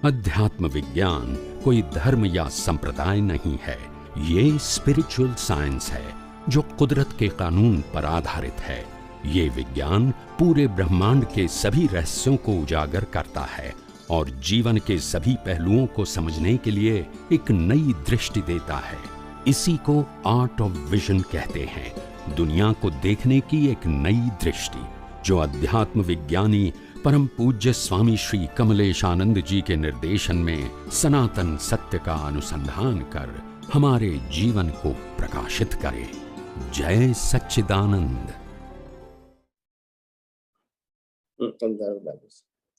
अध्यात्म विज्ञान कोई धर्म या संप्रदाय नहीं है, ये स्पिरिचुअल साइंस है जो कुदरत के कानून पर आधारित है। ये विज्ञान पूरे ब्रह्मांड के सभी रहस्यों को उजागर करता है और जीवन के सभी पहलुओं को समझने के लिए एक नई दृष्टि देता है। इसी को आर्ट ऑफ विजन कहते हैं, दुनिया को देखने की एक नई दृष्टि, जो अध्यात्म विज्ञानी परम पूज्य स्वामी श्री कमलेशानंद जी के निर्देशन में सनातन सत्य का अनुसंधान कर हमारे जीवन को प्रकाशित करे। जय सच्चिदानंद।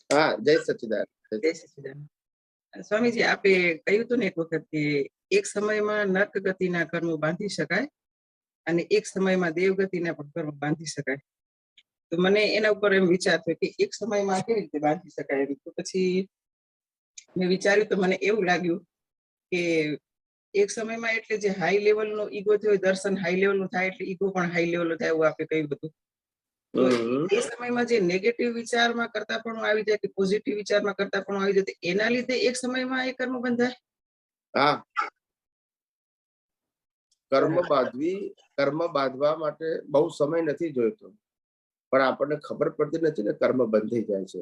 हाँ, जय सच्चिदानंद। जय सच्चिदानंद। સ્વામીજી, આપે કહ્યું હતું ને એક વખત કે એક સમયમાં નર્ક ગતિના કર્મો બાંધી શકાય અને એક સમયમાં દેવગતિના પણ કર્મો બાંધી શકાય. તો મને એના ઉપર એમ વિચાર થયો કે એક સમયમાં કેવી રીતે બાંધી શકાય. તો પછી મેં વિચાર્યું તો મને એવું લાગ્યું કે એક સમયમાં એટલે જે હાઈ લેવલનો ઈગો થયો, દર્શન હાઈ લેવલનું થાય એટલે ઈગો પણ હાઈ લેવલનું થાય, એવું આપણે કહ્યું હતું. તો એ સમયમાં જે નેગેટિવ વિચારમાં કરતા પણ આવી જાય કે પોઝિટિવ વિચારમાં કરતા પણ આવી જાય, એના લીધે એક સમયમાં એ કર્મ બંધાય. હા, કર્મ બાંધવા માટે બહુ સમય નથી જોઈતો, પણ આપણને ખબર પડતી નથી ને કર્મ બંધી જાય છે.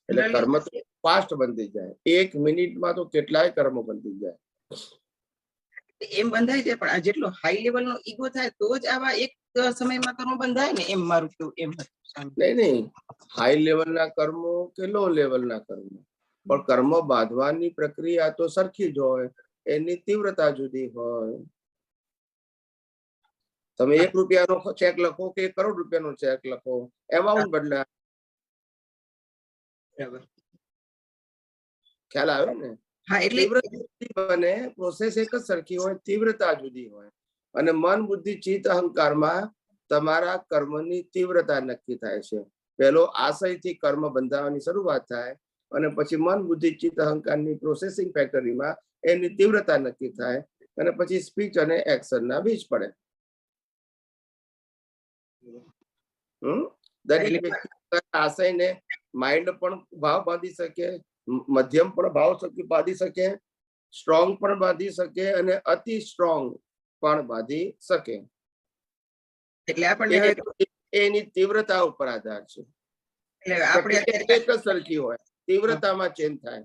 એટલે કર્મ તો ફાસ્ટ બંધી જાય, 1 મિનિટમાં તો કેટલાય કર્મ બંધી જાય. એમ બંધાઈ જાય, પણ આ જેટલો હાઈ લેવલનો ઈગો થાય તો જ આવા એક સમયમાં કર્મ બંધાય ને, એમ મારું કેવું એમ હતું. નહીં, હાઈ લેવલના કર્મો કે લો લેવલના કર્મો, પણ કર્મ બાંધવાની પ્રક્રિયા તો સરખી જ હોય, એની તીવ્રતા જુદી હોય. તમે 1 રૂપિયાનો ચેક લખો કે 1 કરોડ રૂપિયાનો ચેક લખો, એમાઉન્ટ બદલાય. ખ્યાલ આવ્યો ને? હા, એટલે બને પ્રોસેસ એક જ સરખી હોય, તીવ્રતા જુદી હોય. અને મન, બુદ્ધિ, ચિત્ત, અહંકારમાં તમારા કર્મની તીવ્રતા નક્કી થાય છે. પહેલો આશયથી કર્મ બંધાવવાની શરૂઆત થાય અને પછી મન, બુદ્ધિ, ચિત્ત, અહંકારની પ્રોસેસિંગ ફેક્ટરીમાં એની તીવ્રતા નક્કી થાય અને પછી સ્પીચ અને એક્શનના બીજ પડે. દરેક વ્યક્તિ આશયને માઇન્ડ પણ ભાવ બાંધી શકે, મધ્યમ પણ ભાવ બાંધી શકે, સ્ટ્રોંગ પણ બાંધી શકે અને અતિ સ્ટ્રોંગ પણ બાંધી શકે. એટલે આપણે એની તીવ્રતા ઉપર આધાર છે. એટલે આપણે એક જ સરખી હોય, તીવ્રતામાં ચેન્જ થાય.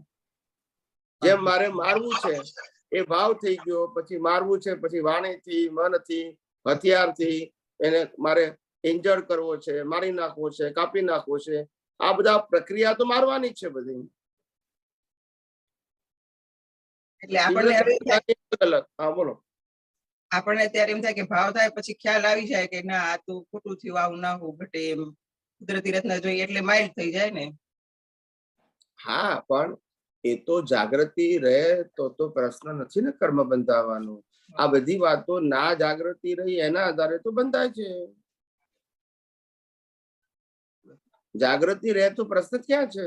જેમ મારે મારવું છે એ ભાવ થઈ ગયો, પછી મારવું છે, પછી વાણીથી, મનથી, હથિયારથી એને મારે ઇન્જર્ડ કરવો છે, મારી નાખવો છે, કાપી નાખવો છે. આ બધા પ્રક્રિયા તો મારવાની જ છે બધી. એટલે આપણને અલગ. હા, બોલો. આપણને ત્યારે એમ થાય કે ભાવ થાય પછી ખ્યાલ આવી જાય કે ના, આ તો ખોટું થયું, આવું ના હોવું ઘટે, એમ કુદરતી રચના જોઈએ એટલે માઇલ્ડ થઈ જાય ને. હા, પણ એ તો જાગૃતિ રહે તો પ્રશ્ન નથી ને કર્મ બંધાવવાનો. આ બધી વાતો ના જાગૃતિ રહી એના આધારે તો બંધાય છે. જાગૃતિ રહે તો પ્રશ્ન ક્યાં છે?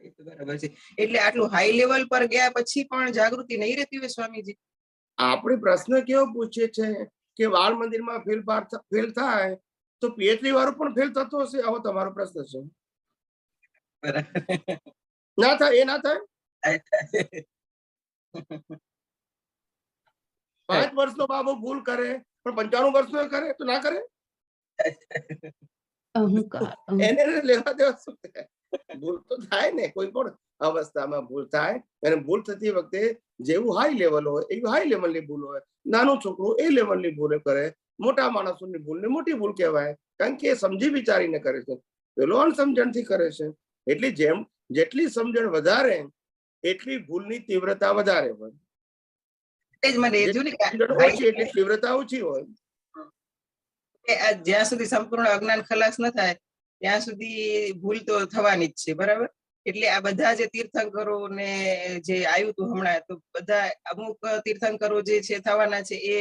એ તો બરાબર છે. એટલે આટલું હાઈ લેવલ પર ગયા પછી પણ જાગૃતિ નહીં રહેતી હોય સ્વામીજી? આપણે પ્રશ્ન કેવો પૂછીએ છે કે બાળ મંદિરમાં ફેલ થાય તો પીએચડી વાળો પણ ફેલ થતો હશે? આવો તમારો પ્રશ્ન છે. ના થાય, એ ના થાય. 5 વર્ષનો બાબો ભૂલ કરે પણ 95 વર્ષનો કરે તો ના કરે? એને લેવા દેવા શું? ભૂલ તો થાય ને, કોઈ પણ અવસ્થામાં ભૂલ થાય. અને ભૂલ થતી વખતે જેવું હાઈ લેવલ હોય એવી હાઈ લેવલની ભૂલ હોય. નાનો છોકરો એ લેવલની ભૂલ કરે, મોટા માણસોની ભૂલને મોટી ભૂલ કહેવાય, કારણ કે એ સમજી વિચારીને કરે છે, પેલો અણસમજણથી કરે છે. એટલે જેટલી સમજણ વધારે એટલી ભૂલની તીવ્રતા વધારે હોય, ઓછી એટલી તીવ્રતા ઓછી હોય. જ્યાં સુધી સંપૂર્ણ અજ્ઞાન ખલાસ ન થાય ત્યાં સુધી ભૂલ તો થવાની જ છે. બરાબર. એટલે આ બધા જે તીર્થંકરો ને જે આવ્યું હતું હમણાં, તો બધા અમુક તીર્થંકરો જે છે થવાના છે એ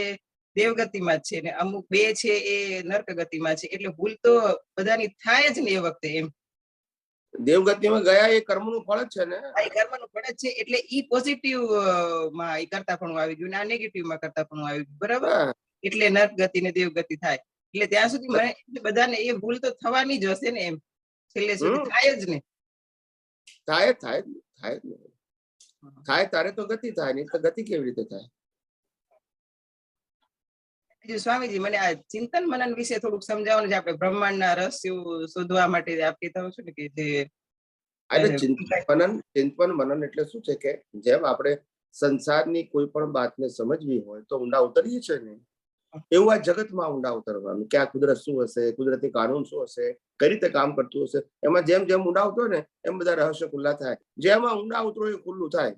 દેવગતિમાં જ છે ને અમુક 2 છે એ નર્ક ગતિમાં છે. એટલે ભૂલ તો બધાની થાય જ ને એ વખતે. એમ દેવગતિમાં ગયા એ કર્મનું ફળ જ છે ને. આ કર્મનું ફળ જ છે. એટલે ઈ પોઝિટિવ માં ઈ કરતા પણ આવી ગયું ને આ નેગેટિવ માં કરતા પણ આવી ગયું. બરાબર. એટલે નર્ક ગતિ ને દેવગતિ થાય. એટલે ત્યાં સુધી મને બધાને એ ભૂલ તો થવાની જ હશે ને, એમ છેલ્લે સુધી થાય જ ને. થાય થાય થાય જ નહીં. થાય તારે તો ગતિ થાય, નહીં તો ગતિ કેવી રીતે થાય? સ્વામીજી મને આ ચિંતન મનન વિશે થોડુંક સમજાવો ને, આપણે બ્રહ્માંડના રહસ્યો શોધવા માટે આપ કહેતા હો છો ને કે જે ચિંતન મનન એટલે શું છે કે જેમ આપણે સંસારની કોઈ પણ વાતને સમજવી હોય તો ઊંડા ઉતરીએ છે ને, એવું આ જગતમાં ઊંડા ઉતરવાનું કે આ કુદરત શું હશે, કુદરતી કાનૂન શું હશે, કઈ રીતે કામ કરતું હશે, એમાં જેમ જેમ ઊંડા ઉતરો ને એમ બધા રહસ્ય ખુલ્લા થાય. જેમાં ઊંડા ઉતરો એ ખુલ્લું થાય.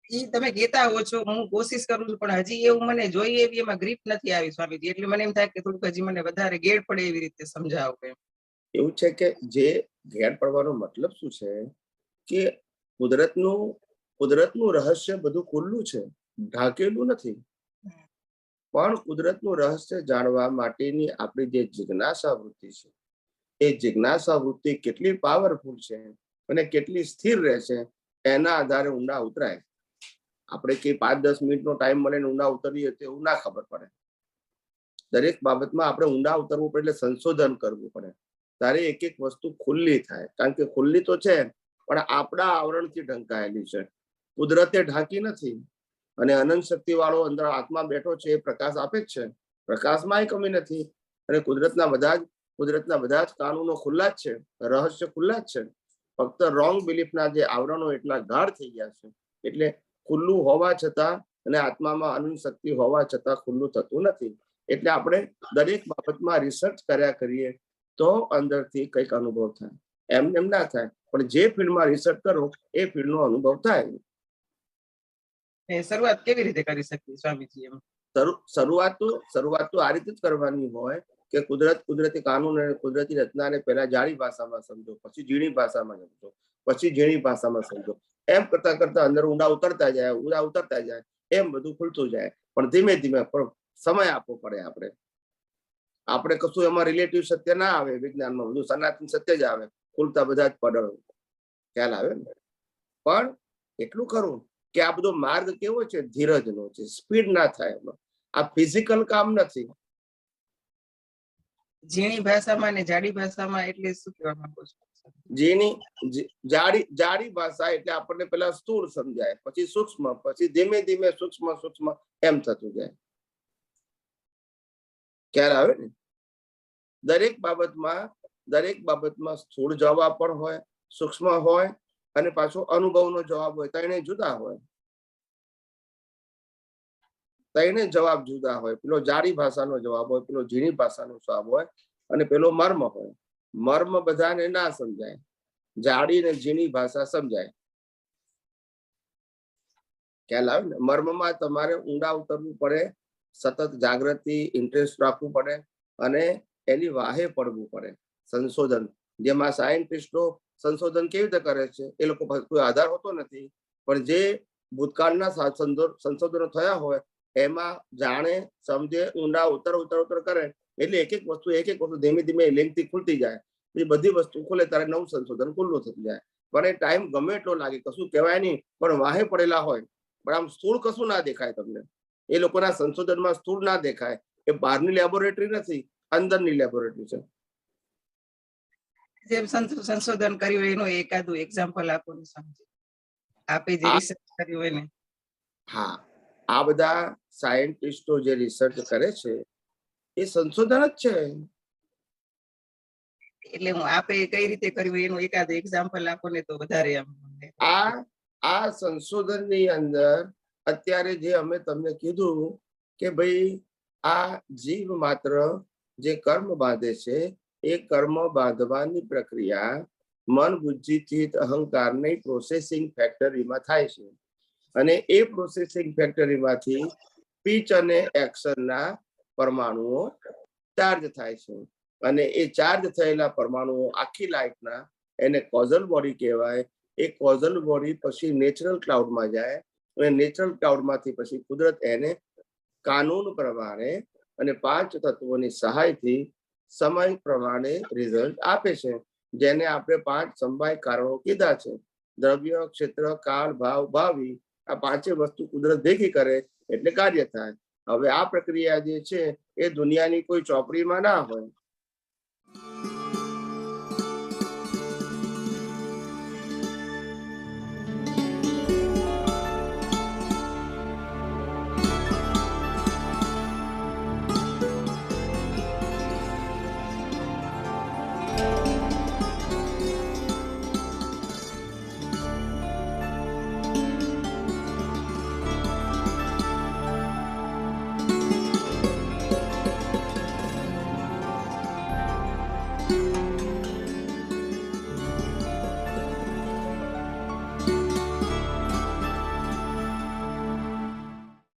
ઈ તમે કહેતા હો છો, હું કોશિશ કરું છું, પણ હજી એવું મને જોઈએ એવી એમાં ગ્રીપ નથી આવી સ્વામીજી. એટલે મને એમ થાય કે થોડુંક હજી મને વધારે ગેડ પડે એવી રીતે સમજાવો. એવું છે કે જે ગેડ પડવાનો મતલબ શું છે કે કુદરતનું રહસ્ય બધું ખુલ્લું છે, ઢાંકેલું નથી. પણ કુદરતનું રહસ્ય જાણવા માટેની આપણી જે જિજ્ઞાસા વૃત્તિ છે, એ જિજ્ઞાસા વૃત્તિ કેટલી પાવરફુલ છે અને કેટલી સ્થિર રહેશે એના આધારે ઊંડા ઉતરાય. આપણે કે 5-10 મિનિટનો ટાઈમ મળે ને ઊંડા ઉતરીએ તો એવું ના ખબર પડે. દરેક બાબતમાં આપણે ઊંડા ઉતરવું પડે, એટલે સંશોધન કરવું પડે. તારે એક એક વસ્તુ ખુલ્લી થાય, કારણ કે ખુલ્લી તો છે પણ આપણા આવરણથી ઢંકાયેલી છે, કુદરતે ઢાંકી નથી. અને અનંત શક્તિ વાળો અંદર આત્મા બેઠો છે, એ પ્રકાશ આપે જ છે, પ્રકાશમાં કમી નથી. અને કુદરતના બધા જ કાનૂનો ખુલ્લા જ છે, રહસ્ય ખુલ્લા જ છે. ફક્ત રોંગ બિલીફના જે આવરણો એટલા ગાઢ થઈ ગયા છે, એટલે ખુલ્લું હોવા છતાં અને આત્મામાં અનંત શક્તિ હોવા છતાં ખુલ્લું થતું નથી. એટલે આપણે દરેક બાબતમાં રિસર્ચ કર્યા કરીએ તો અંદરથી કંઈક અનુભવ થાય. એમ ના થાય, પણ જે ફિલ્ડમાં રિસર્ચ કરો એ ફિલ્ડનો અનુભવ થાય. શરૂઆત કેવી રીતે કરી શકીએ સ્વામીજી? એમ શરૂઆત તો આ રીતે જ કરવાની હોય કે કુદરતી કાનૂન અને કુદરતી રચનાને પહેલા જાડી ભાષામાં સમજો, પછી ઝીણી ભાષામાં સમજો, પછી ઝીણી ભાષામાં સમજો. એમ કરતા કરતા અંદર ઊંડા ઉતરતા જાય, એમ બધું ખુલતું જાય. પણ ધીમે ધીમે સમય આપવો પડે. આપણે કશું એમાં રિલેટિવ સત્ય ના આવે, વિજ્ઞાનમાં બધું સનાતન સત્ય જ આવે, ખુલતા બધા જ પડ ખ્યાલ આવે ને. પણ એટલું ખરું કે આ બધો માર્ગ કેવો છે, ધીરજનો છે, સ્પીડ ના થાય એમાં. આ ફિઝિકલ કામ નથી. ઝીણી ભાષામાં ને જાડી ભાષામાં એટલે શું કહેવા માંગો છો? જાડી ભાષા એટલે આપણને પેલા સ્થૂળ સમજાય, પછી સૂક્ષ્મ, પછી ધીમે ધીમે સૂક્ષ્મ એમ થતું જાય. ખ્યાલ આવે ને? દરેક બાબતમાં સ્થૂળ જવાબ પણ હોય, સૂક્ષ્મ હોય અને પાછો અનુભવનો જવાબ હોય. ત્રણે જુદા હોય, ત્રણે જવાબ જુદા હોય. પેલો જાડી ભાષાનો જવાબ હોય, પેલો ઝીણી ભાષાનો જવાબ હોય અને પેલો મર્મ હોય. મર્મ બધાને ના સમજાય, જાડી ને ઝીણી ભાષા સમજાય. ખ્યાલ આવે ને? મર્મમાં તમારે ઊંડા ઉતરવું પડે, સતત જાગૃતિ, ઇન્ટરેસ્ટ રાખવું પડે અને એની વાહે પડવું પડે. સંશોધન, જેમાં સાયન્ટિસ્ટો સંશોધન કેવી રીતે કરે છે, એ લોકો પાસે કોઈ આધાર હોતો નથી, પણ જે ભૂતકાળના સંશોધનો થયા હોય એમાં જાણે, સમજે, ઊંડા ઉતર કરે. એટલે એક એક વસ્તુ ધીમે ધીમે લિંકથી ખુલતી જાય. એ બધી વસ્તુ ખુલે ત્યારે નવું સંશોધન ખુલ્લું થતું જાય. પણ એ ટાઈમ ગમે એટલો લાગે, કશું કહેવાય નહીં, પણ વાહે પડેલા હોય. પણ આમ સ્થૂળ કશું ના દેખાય તમને. એ લોકોના સંશોધનમાં સ્થૂળ ના દેખાય. એ બહારની લેબોરેટરી નથી, અંદરની લેબોરેટરી છે. જેમ સંશોધન કર્યું એનું એકાદું એક્ઝામ્પલ આપો ને સમજી, આપે જે રિસર્ચ કર્યું હોય ને. હા, આ બધા સાયન્ટિસ્ટો જે રિસર્ચ કરે છે એ સંશોધન જ છે. એટલે હું આપે કઈ રીતે કર્યું એનું એકાદ એક્ઝામ્પલ આપો ને તો વધારે આમ. આ સંશોધનની અંદર અત્યારે જે અમે તમને કીધું કે ભાઈ આ જીવ માત્ર જે કર્મ બાંધે છે, એ કર્મ બાંધવાની પ્રક્રિયા મન, બુદ્ધિ, ચિત્ત, અહંકારની પ્રોસેસિંગ ફેક્ટરીમાં થાય છે. અને એ પ્રોસેસિંગ ફેક્ટરીમાંથી સ્પીચ અને એક્શનના પરમાણુઓ ચાર્જ થાય છે. અને એ ચાર્જ થયેલા પરમાણુઓ આખી લાઈફના, એને કોઝલ બોડી કહેવાય. એ કોઝલ બોડી પછી નેચરલ ક્લાઉડમાં જાય અને નેચરલ ક્લાઉડમાંથી પછી કુદરત એને કાનૂન પ્રમાણે અને 5 તત્વોની સહાયથી સમય પ્રમાણે રિઝલ્ટ આપે છે, જેને આપણે 5 સમવાય કારણો કીધા છે. દ્રવ્ય, ક્ષેત્ર, કાળ, ભાવ, ભાવિ. આ 5 વસ્તુ કુદરત ભેગી કરે એટલે કાર્ય થાય. હવે આ પ્રક્રિયા જે છે એ દુનિયાની કોઈ ચોપડીમાં ના હોય,